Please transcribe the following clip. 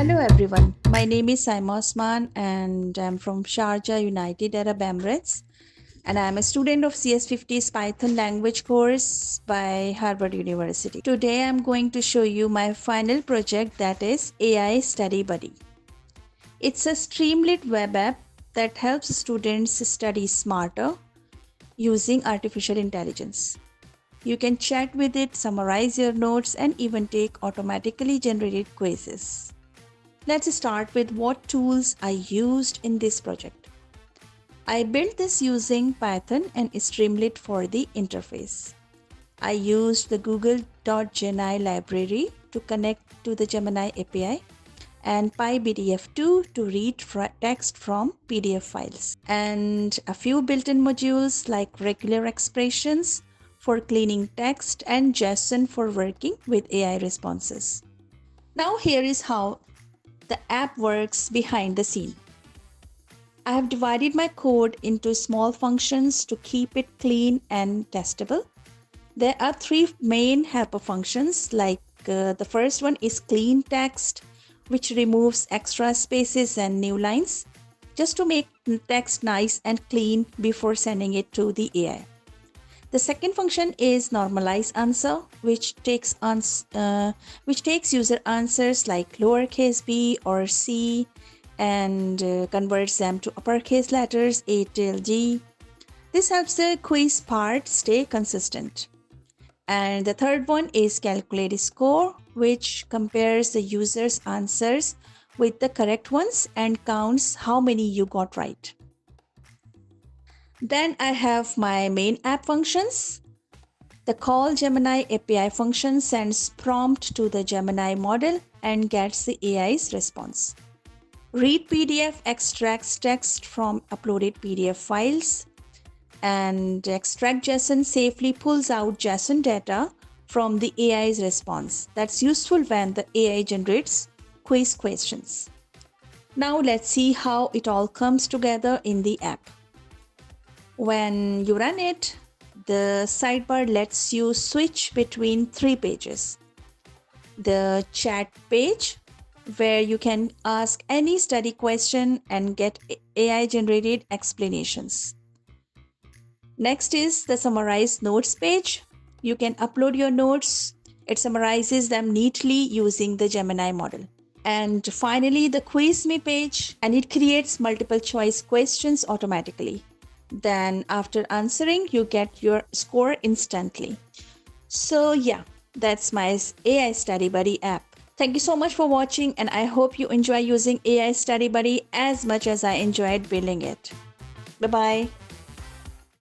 Hello everyone, my name is Saima Usman and I'm from Sharjah, United Arab Emirates, and I'm a student of CS50's Python language course by Harvard University. Today I'm going to show you my final project, that is AI Study Buddy. It's a Streamlit web app that helps students study smarter using artificial intelligence. You can chat with it, summarize your notes, and even take automatically generated quizzes. Let's start with what tools I used in this project. I built this using Python and Streamlit for the interface. I used the google.genai library to connect to the Gemini API and PyBDF2 to read text from PDF files, and a few built-in modules like regular expressions for cleaning text and json for working with AI responses. Now here is how the app works behind the scene. I have divided my code into small functions to keep it clean and testable. There are three main helper functions, like the first one is clean text, which removes extra spaces and new lines just to make text nice and clean before sending it to the AI. The second function is normalize answer, which takes user answers like lowercase b or c and converts them to uppercase letters A till G. This helps the quiz part stay consistent. And the third one is calculate score, which compares the user's answers with the correct ones and counts how many you got right. Then I have my main app functions. The call Gemini API function sends prompt to the Gemini model and gets the AI's response. Read PDF extracts text from uploaded PDF files, and extract JSON safely pulls out JSON data from the AI's response. That's useful when the AI generates quiz questions. Now let's see how it all comes together in the app. When you run it, the sidebar lets you switch between three pages. The chat page, where you can ask any study question and get AI generated explanations. Next is the summarized notes page. You can upload your notes. It summarizes them neatly using the Gemini model. And finally, the quiz me page, and it creates multiple choice questions automatically. Then after answering, you get your score instantly. So yeah, that's my AI Study Buddy app. Thank you so much for watching, and I hope you enjoy using AI Study Buddy as much as I enjoyed building it. Bye-bye.